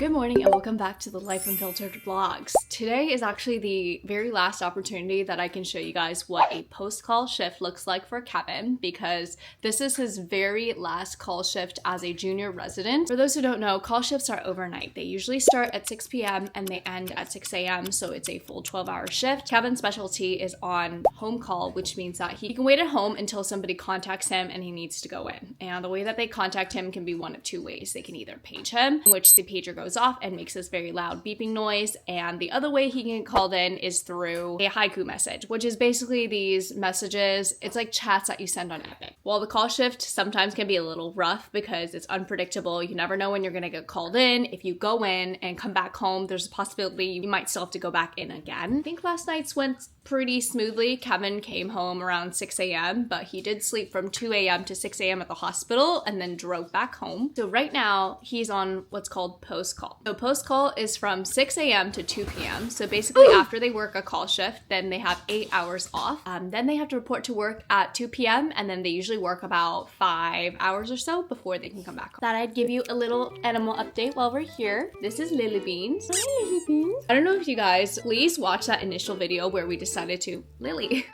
Good morning and welcome back to the Life Unfiltered vlogs. Today is actually the very last opportunity that I can show you guys what a post-call shift looks like for Kevin, because this is his very last call shift as a junior resident. For those who don't know, call shifts are overnight. They usually start at 6 p.m. and they end at 6 a.m. so it's a full 12-hour shift. Kevin's specialty is on home call, which means that he can wait at home until somebody contacts him and he needs to go in. And the way that they contact him can be one of two ways. They can either page him, in which the pager goes off and makes this very loud beeping noise, and the other way he can get called in is through a haiku message, which is basically these messages. It's like chats that you send on Epic. While the call shift sometimes can be a little rough because it's unpredictable, you never know when you're gonna get called in. If you go in and come back home, there's a possibility you might still have to go back in again. I think last night's went pretty smoothly. Kevin came home around 6 a.m. but he did sleep from 2 a.m. to 6 a.m. at the hospital and then drove back home. So right now he's on what's called post-call. So post-call is from 6 a.m. to 2 p.m. So basically after they work a call shift, then they have 8 hours off. Then they have to report to work at 2 p.m. and then they usually work about 5 hours or so before they can come back home. Thought I'd give you a little animal update while we're here. This is Lily Beans. Hi, Lily Beans. I don't know if you guys, please watch that initial video where we decided to Lily.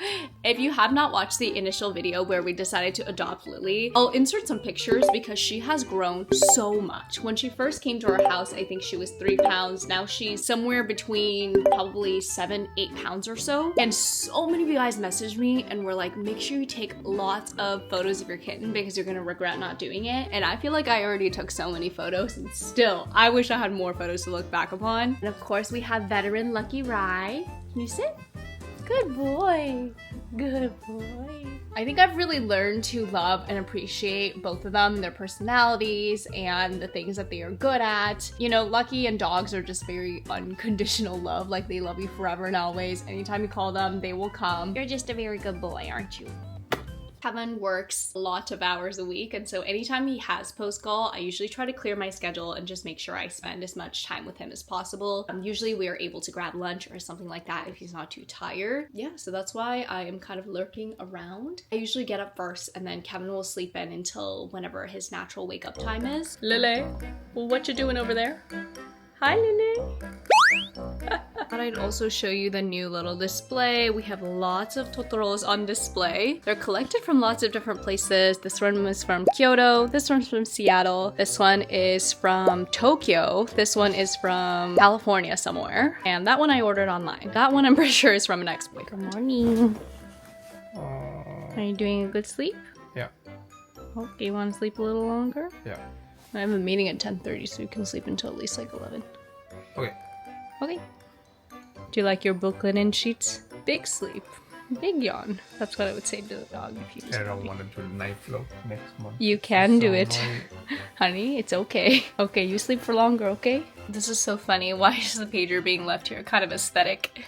If you have not watched the initial video where we decided to adopt Lily, I'll insert some pictures because she has grown so much. When she first came to our house, I think she was 3 pounds. Now she's somewhere between probably 7-8 pounds or so. And so many of you guys messaged me and were like, make sure you take lots of photos of your kitten because you're gonna regret not doing it. And I feel like I already took so many photos, and still, I wish I had more photos to look back upon. And of course we have veteran Lucky Rye. Can you sit? Good boy. Good boy. I think I've really learned to love and appreciate both of them, their personalities and the things that they are good at. You know, Lucky and dogs are just very unconditional love. Like, they love you forever and always. Anytime you call them, they will come. You're just a very good boy, aren't you? Kevin works a lot of hours a week, and so anytime he has post-call, I usually try to clear my schedule and just make sure I spend as much time with him as possible. Usually we are able to grab lunch or something like that if he's not too tired. Yeah, so that's why I am kind of lurking around. I usually get up first and then Kevin will sleep in until whenever his natural wake-up time is. Lily, well, what you doing over there? Hi, Lily. Thought I'd also show you the new little display. We have lots of Totoros on display. They're collected from lots of different places. This one was from Kyoto. This one's from Seattle. This one is from Tokyo. This one is from California somewhere. And that one I ordered online. That one I'm pretty sure is from an ex-boyfriend. Good morning. Are you doing a good sleep? Yeah. Okay, you want to sleep a little longer? Yeah. I have a meeting at 10:30, so you can sleep until at least like 11. Okay. Okay. Do you like your book linen sheets? Big sleep. Big yawn. That's what I would say to the dog if you just I don't want to do the night vlog next month. You can So do it. annoying. Honey, it's okay. Okay, you sleep for longer, okay? This is so funny. Why is the pager being left here? Kind of aesthetic.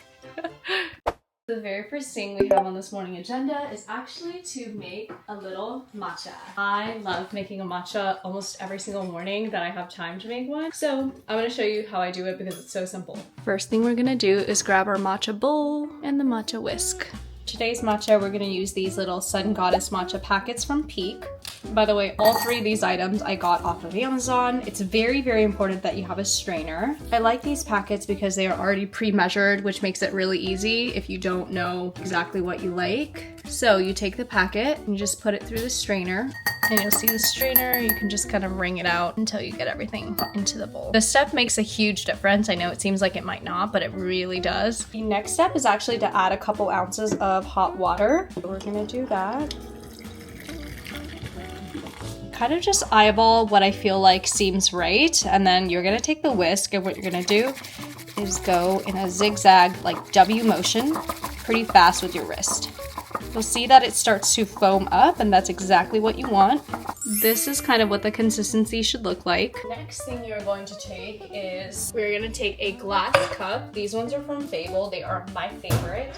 The very first thing we have on this morning agenda is actually to make a little matcha. I love making a matcha almost every single morning that I have time to make one. So I'm gonna show you how I do it because it's so simple. First thing we're gonna do is grab our matcha bowl and the matcha whisk. Today's matcha, we're gonna use these little Sun Goddess matcha packets from Peak. By the way, all 3 of these items I got off of Amazon. It's very, very important that you have a strainer. I like these packets because they are already pre-measured, which makes it really easy if you don't know exactly what you like. So you take the packet and you just put it through the strainer, and you'll see the strainer. You can just kind of wring it out until you get everything into the bowl. This step makes a huge difference. I know it seems like it might not, but it really does. The next step is actually to add a couple ounces of hot water. We're gonna do that. Kind of just eyeball what I feel like seems right, and then you're gonna take the whisk, and what you're gonna do is go in a zigzag, like W motion, pretty fast with your wrist. You'll see that it starts to foam up, and that's exactly what you want. This is kind of what the consistency should look like. Next thing you're going to take is, we're gonna take a glass cup. These ones are from Fable. They are my favorite.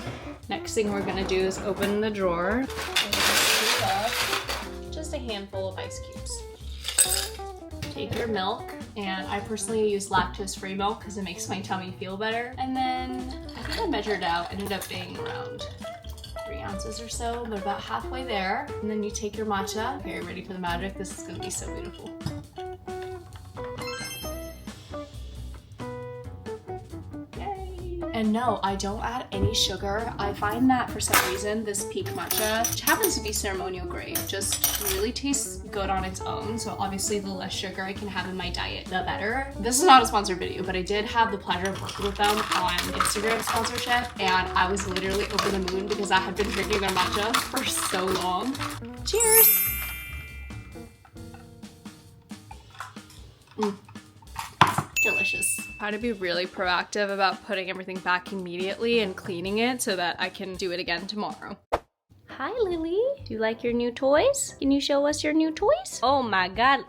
Next thing we're gonna do is open the drawer and just scoop up just a handful of ice cubes. Take your milk, and I personally use lactose-free milk because it makes my tummy feel better. And then I think I measured out, ended up being around 3 ounces or so, but about halfway there. And then you take your matcha. Okay, ready for the magic? This is gonna be so beautiful. And no, I don't add any sugar. I find that for some reason this peak matcha, which happens to be ceremonial grade, just really tastes good on its own. So obviously the less sugar I can have in my diet, the better. This is not a sponsored video, but I did have the pleasure of working with them on Instagram sponsorship, and I was literally over the moon because I had been drinking their matcha for so long. Cheers! Delicious. Try to be really proactive about putting everything back immediately and cleaning it so that I can do it again tomorrow. Hi, Lily. Do you like your new toys? Can you show us your new toys? Oh my god.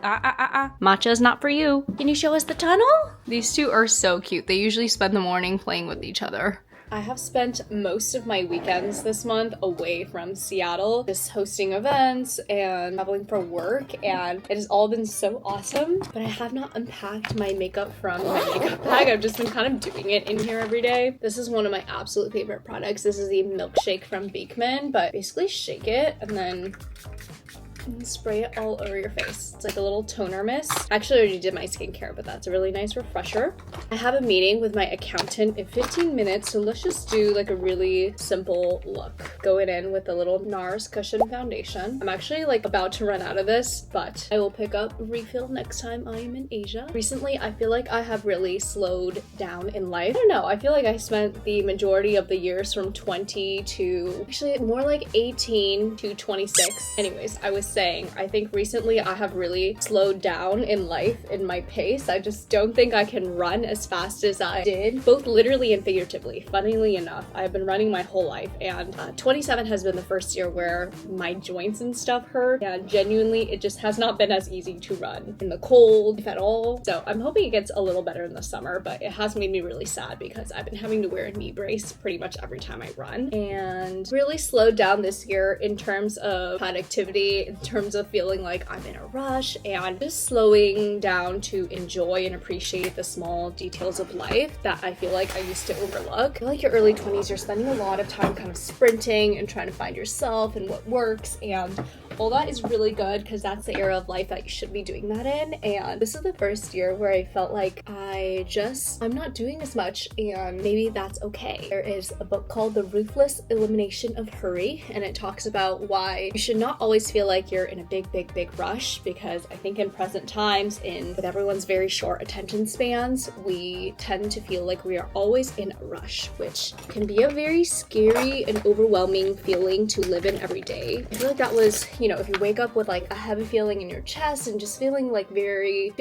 Matcha's not for you. Can you show us the tunnel? These two are so cute. They usually spend the morning playing with each other. I have spent most of my weekends this month away from Seattle, just hosting events and traveling for work, and it has all been so awesome, but I have not unpacked my makeup from my makeup bag. I've just been kind of doing it in here every day. This is one of my absolute favorite products. This is the milkshake from Beekman, but basically shake it and then spray it all over your face. It's like a little toner mist. I actually already did my skincare, but that's a really nice refresher. I have a meeting with my accountant in 15 minutes, so let's just do like a really simple look. Going in with a little NARS cushion foundation. I'm actually like about to run out of this, but I will pick up a refill next time I am in Asia. Recently, I feel like I have really slowed down in life. I don't know, I feel like I spent the majority of the years from 20 to actually more like 18 to 26. Anyways, I was saying, I think recently I have really slowed down in life, in my pace. I just don't think I can run as fast as I did, both literally and figuratively. Funnily enough, I've been running my whole life, and 27 has been the first year where my joints and stuff hurt, and genuinely it just has not been as easy to run in the cold, if at all. So I'm hoping it gets a little better in the summer, but it has made me really sad because I've been having to wear a knee brace pretty much every time I run, and really slowed down this year in terms of productivity, in terms of feeling like I'm in a rush, and just slowing down to enjoy and appreciate the small details of life that I feel like I used to overlook. I feel like your early 20s, you're spending a lot of time kind of sprinting and trying to find yourself and what works, and all that is really good because that's the era of life that you should be doing that in. And this is the first year where I felt like I'm not doing as much, and maybe that's okay. There is a book called The Ruthless Elimination of Hurry, and it talks about why you should not always feel like you're in a big rush, because I think in present times, with everyone's very short attention spans, we tend to feel like we are always in a rush, which can be a very scary and overwhelming feeling to live in every day. I feel like that was, if you wake up with like a heavy feeling in your chest and just feeling very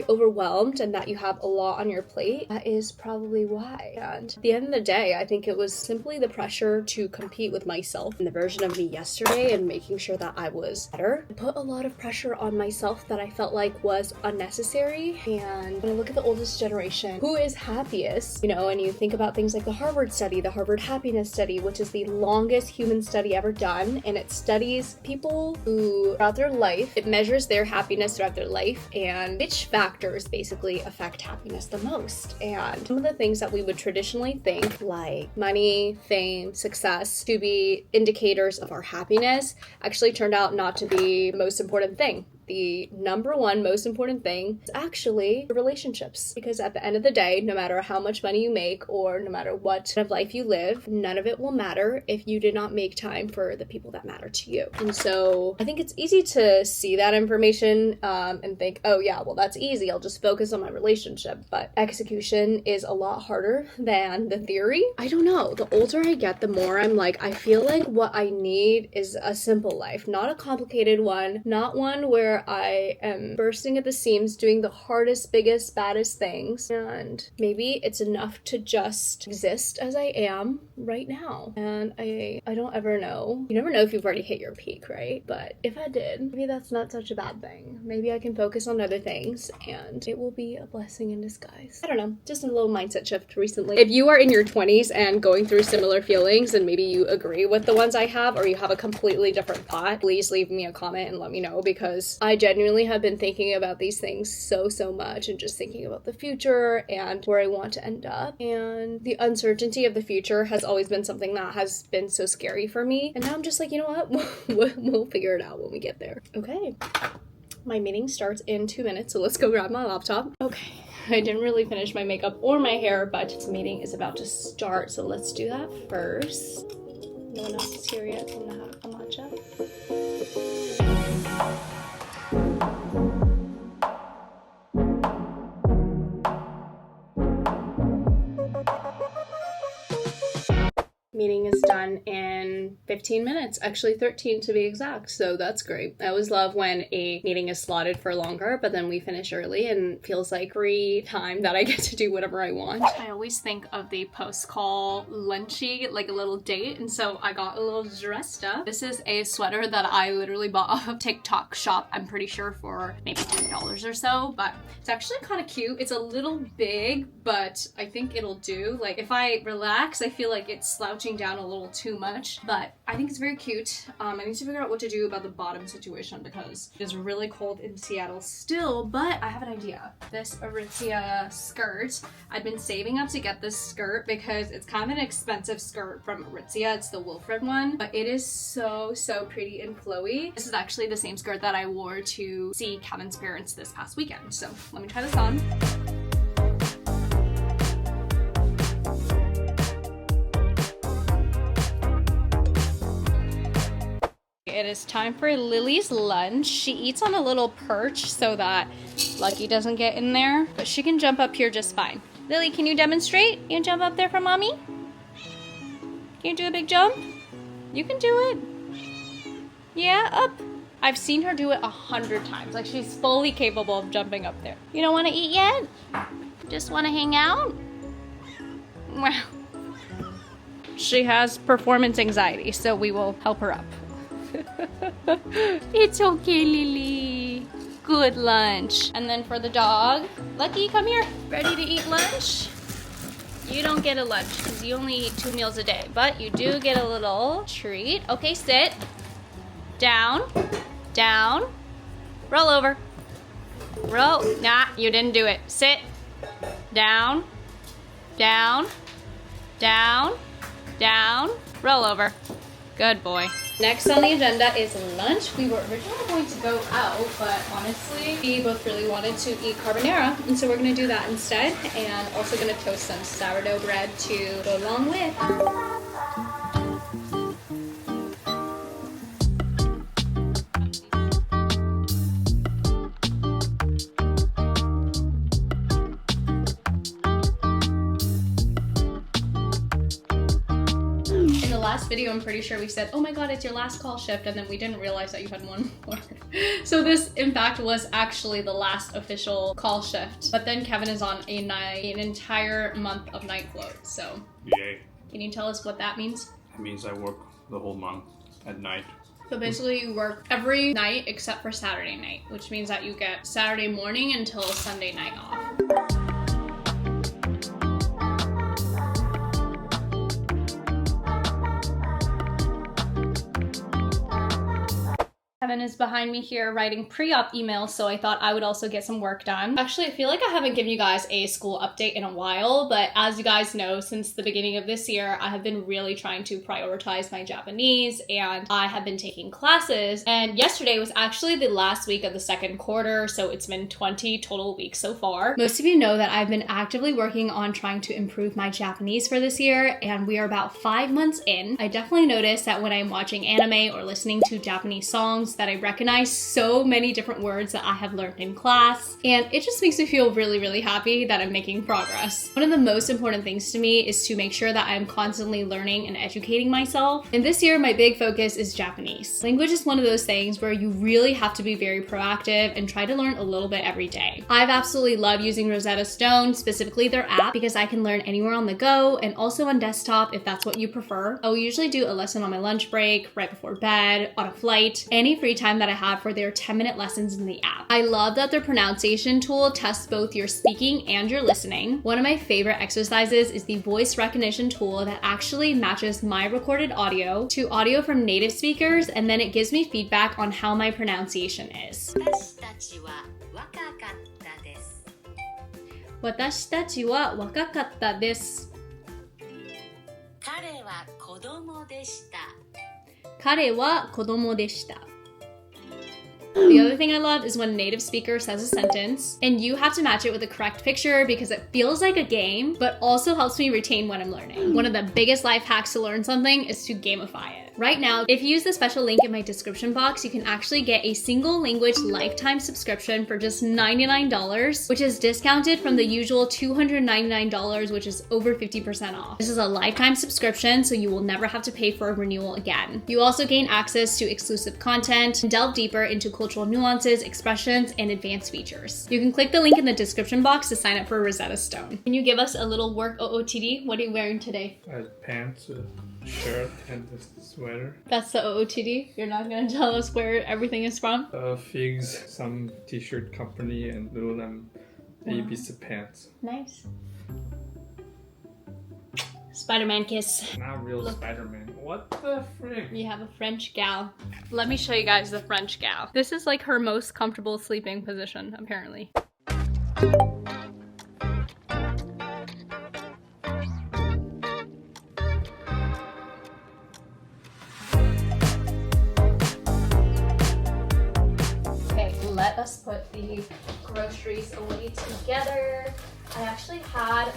overwhelmed and that you have a lot on your plate, that is probably why. And at the end of the day, I think it was simply the pressure to compete with myself and the version of me yesterday and making sure that I was better. I put a lot of pressure on myself that I felt like was unnecessary. And when I look at the oldest generation, who is happiest, and you think about things like the Harvard study, the Harvard Happiness Study, which is the longest human study ever done, and it studies people who throughout their life, it measures their happiness throughout their life and which factors basically affect happiness the most. And some of the things that we would traditionally think, like money, fame, success, to be indicators of our happiness, actually turned out not to be the most important thing. The number one most important thing is actually relationships. Because at the end of the day, no matter how much money you make or no matter what kind of life you live, none of it will matter if you did not make time for the people that matter to you. And so I think it's easy to see that information and think, oh yeah, well that's easy. I'll just focus on my relationship. But execution is a lot harder than the theory. I don't know. The older I get, the more I'm like, I feel like what I need is a simple life, not a complicated one, not one where I am bursting at the seams, doing the hardest, biggest, baddest things. And maybe it's enough to just exist as I am right now. And I don't ever know. You never know if you've already hit your peak, right? But if I did, maybe that's not such a bad thing. Maybe I can focus on other things and it will be a blessing in disguise. I don't know, just a little mindset shift recently. If you are in your 20s and going through similar feelings and maybe you agree with the ones I have, or you have a completely different thought, please leave me a comment and let me know, because I genuinely have been thinking about these things so much, and just thinking about the future and where I want to end up. And the uncertainty of the future has always been something that has been so scary for me. And now I'm just like, you know what? We'll figure it out when we get there. Okay. My meeting starts in 2 minutes, so let's go grab my laptop. Okay. I didn't really finish my makeup or my hair, but this meeting is about to start, so let's do that first. No one else is here yet, so I'm gonna have a matcha. Meeting is done in 15 minutes, actually 13 to be exact, so that's great. I always love when a meeting is slotted for longer, but then we finish early and feels like free time that I get to do whatever I want. I always think of the post-call lunchy, like a little date, and so I got a little dressed up. This is a sweater that I literally bought off of TikTok shop, I'm pretty sure for maybe $3 or so, but it's actually kind of cute. It's a little big, but I think it'll do. Like if I relax, I feel like it's slouching down a little too much, but I think it's very cute. I need to figure out what to do about the bottom situation because it is really cold in Seattle still, but I have an idea. This Aritzia skirt, I've been saving up to get this skirt because it's kind of an expensive skirt from Aritzia. It's the Wilfred one, but it is so pretty and flowy. This is actually the same skirt that I wore to see Kevin's parents this past weekend. So let me try this on. It is time for Lily's lunch. She eats on a little perch so that Lucky doesn't get in there, but she can jump up here just fine. Lily, can you demonstrate? You can jump up there for mommy? Can you do a big jump? You can do it. Yeah, up. I've seen her do it 100 times. Like she's fully capable of jumping up there. You don't want to eat yet? Just want to hang out? Wow. She has performance anxiety, so we will help her up. It's okay, Lily. Good lunch. And then for the dog, Lucky, come here. Ready to eat lunch? You don't get a lunch because you only eat 2 meals a day, but you do get a little treat. Okay, sit. Down. Down. Roll over. Roll. Nah, you didn't do it. Sit. Down. Down. Down. Down. Roll over. Good boy. Next on the agenda is lunch. We were originally going to go out, but honestly, we both really wanted to eat carbonara, and so we're gonna do that instead, and also gonna toast some sourdough bread to go along with. Last video, I'm pretty sure we said, oh my god, it's your last call shift, and then we didn't realize that you had one more. So this, in fact, was actually the last official call shift. But then Kevin is on an entire month of night float, so. Yay. Can you tell us what that means? That means I work the whole month at night. So basically you work every night except for Saturday night, which means that you get Saturday morning until Sunday night off. Kevin is behind me here writing pre-op emails, so I thought I would also get some work done. Actually, I feel like I haven't given you guys a school update in a while, but as you guys know, since the beginning of this year, I have been really trying to prioritize my Japanese, and I have been taking classes, and yesterday was actually the last week of the second quarter, so it's been 20 total weeks so far. Most of you know that I've been actively working on trying to improve my Japanese for this year, and we are about 5 months in. I definitely noticed that when I'm watching anime or listening to Japanese songs, that I recognize so many different words that I have learned in class, and it just makes me feel really happy that I'm making progress. One of the most important things to me is to make sure that I'm constantly learning and educating myself, and this year my big focus is Japanese. Language is one of those things where you really have to be very proactive and try to learn a little bit every day. I've absolutely loved using Rosetta Stone, specifically their app, because I can learn anywhere on the go and also on desktop if that's what you prefer. I will usually do a lesson on my lunch break, right before bed, on a flight, any free time that I have for their 10-minute lessons in the app. I love that their pronunciation tool tests both your speaking and your listening. One of my favorite exercises is the voice recognition tool that actually matches my recorded audio to audio from native speakers, and then it gives me feedback on how my pronunciation is. 私たちは若かったです。彼は子供でした。彼は子供でした。The other Another thing I love is when a native speaker says a sentence and you have to match it with the correct picture because it feels like a game, but also helps me retain what I'm learning. One of the biggest life hacks to learn something is to gamify it. Right now, if you use the special link in my description box, you can actually get a single language lifetime subscription for just $99, which is discounted from the usual $299, which is over 50% off. This is a lifetime subscription, so you will never have to pay for a renewal again. You also gain access to exclusive content and delve deeper into cultural nuances, expressions, and advanced features. You can click the link in the description box to sign up for Rosetta Stone. Can you give us a little work OOTD? What are you wearing today? Pants, a shirt, and a sweater. That's the OOTD? You're not gonna tell us where everything is from? Figs, some t-shirt company, and Lululemon baby's pants. Nice. Spider-Man kiss. Not real Spider-Man. What the frick? You have a French gal. Let me show you guys the French gal. This is like her most comfortable sleeping position, apparently. Let us put the groceries away together. I actually had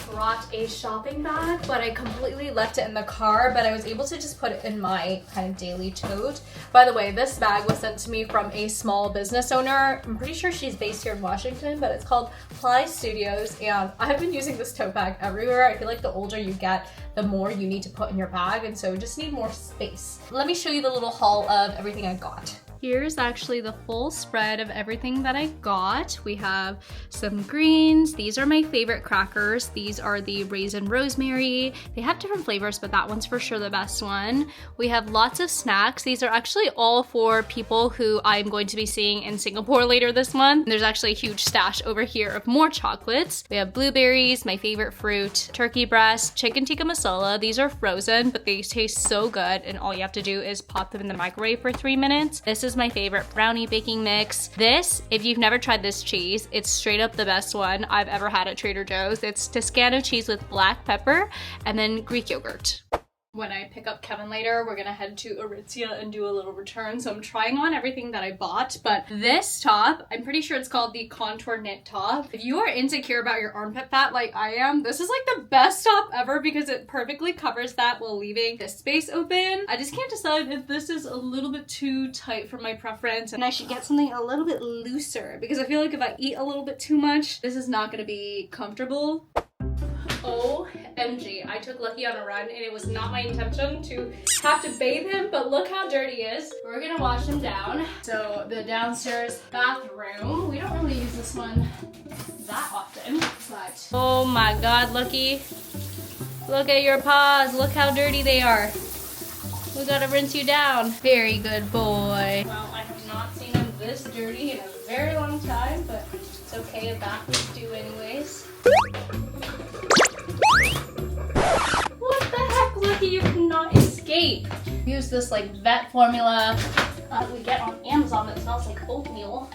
brought a shopping bag, but I completely left it in the car, but I was able to just put it in my kind of daily tote. By the way, this bag was sent to me from a small business owner. I'm pretty sure she's based here in Washington, but it's called Ply Studios, and I've been using this tote bag everywhere. I feel like the older you get, the more you need to put in your bag, and so just need more space. Let me show you the little haul of everything I got. Here's actually the full spread of everything that I got. We have some greens. These are my favorite crackers. These are the raisin rosemary. They have different flavors, but that one's for sure the best one. We have lots of snacks. These are actually all for people who I'm going to be seeing in Singapore later this month. There's actually a huge stash over here of more chocolates. We have blueberries, my favorite fruit, turkey breast, chicken tikka masala. These are frozen, but they taste so good, and all you have to do is pop them in the microwave for 3 minutes. This is my favorite brownie baking mix. This, if you've never tried this cheese, it's straight up the best one I've ever had at Trader Joe's. It's Toscano cheese with black pepper and then Greek yogurt. When I pick up Kevin later, we're gonna head to Aritzia and do a little return. So I'm trying on everything that I bought, but this top, I'm pretty sure it's called the contour knit top. If you are insecure about your armpit fat like I am, this is like the best top ever because it perfectly covers that while leaving this space open. I just can't decide if this is a little bit too tight for my preference and I should get something a little bit looser because I feel like if I eat a little bit too much, this is not gonna be comfortable. OMG, I took Lucky on a run and it was not my intention to have to bathe him, but look how dirty he is. We're gonna wash him down. So the downstairs bathroom, we don't really use this one that often, but oh my God, Lucky. Look at your paws, look how dirty they are. We gotta rinse you down. Very good boy. Well, I have not seen him this dirty in a very long time, but it's okay, a bath would do anyways. What the heck, Lucky, you cannot escape. Use this like vet formula we get on Amazon that smells like oatmeal.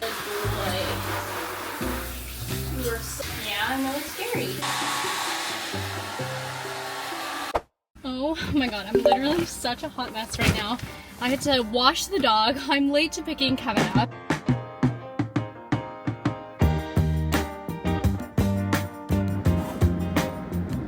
Yeah, I know it's scary. Oh my God, I'm literally such a hot mess right now. I had to wash the dog. I'm late to picking Kevin up.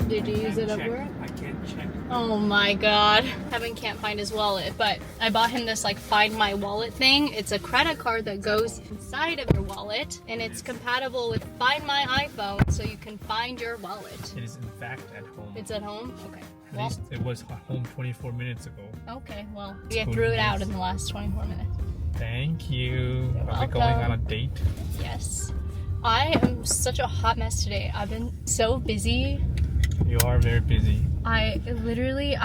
Did you use it everywhere? I can't check. Oh my God. Kevin can't find his wallet, but I bought him this like Find My Wallet thing. It's a credit card that goes inside of your wallet and it's compatible with Find My iPhone so you can find your wallet. It is in fact at home. It's at home? Okay. At least it was home 24 minutes ago. Okay, well, I threw it out in the last 24 minutes. Thank you. You're Are we going on a date? Yes. I am such a hot mess today. I've been so busy. You are very busy. I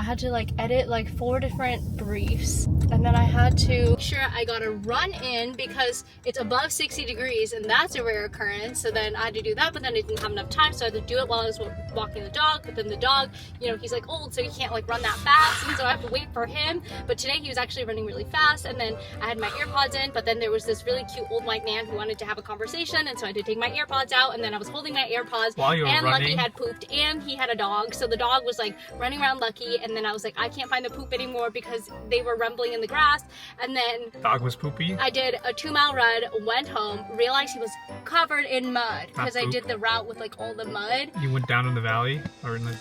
had to like edit like 4 different briefs and then I had to make sure I got to run in because it's above 60 degrees and that's a rare occurrence. So then I had to do that, but then I didn't have enough time, so I had to do it while I was walking the dog. But then the dog, you know, he's like old, so he can't like run that fast, and so I have to wait for him. But today he was actually running really fast, and then I had my earpods in, but then there was this really cute old white man who wanted to have a conversation, and so I had to take my earpods out, and then I was holding my AirPods, while you were and running. Lucky had pooped and he had a dog, so the dog was like like running around Lucky, and then I was like, I can't find the poop anymore because they were rumbling in the grass. And then dog was poopy. I did a 2-mile run, went home, realized he was covered in mud because I did the route with like all the mud. You went down in the valley, or in the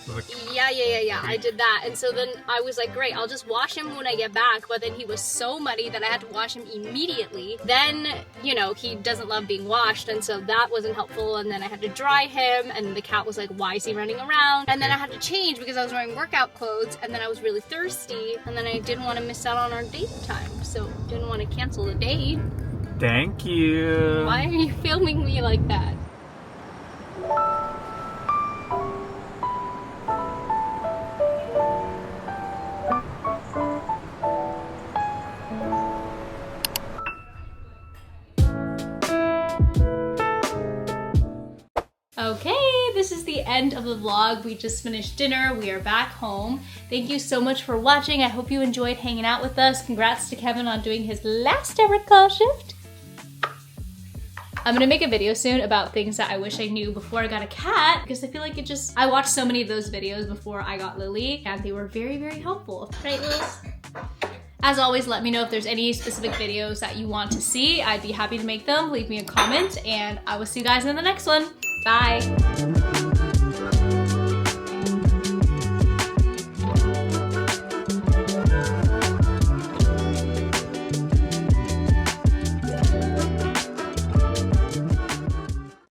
Yeah. I did that, and so then I was like, great, I'll just wash him when I get back. But then he was so muddy that I had to wash him immediately. Then, you know, he doesn't love being washed, and so that wasn't helpful. And then I had to dry him, and the cat was like, why is he running around? And then I had to change because I was wearing workout clothes, and then I was really thirsty, and then I didn't want to miss out on our date time, so didn't want to cancel the date. Thank you. Why are you filming me like that? Okay, this is the end of the vlog. We just finished dinner. We are back home. Thank you so much for watching. I hope you enjoyed hanging out with us. Congrats to Kevin on doing his last ever call shift. I'm gonna make a video soon about things that I wish I knew before I got a cat, because I feel like I watched so many of those videos before I got Lily, and they were very, very helpful. Right, Liz? As always, let me know if there's any specific videos that you want to see. I'd be happy to make them. Leave me a comment, and I will see you guys in the next one. Bye.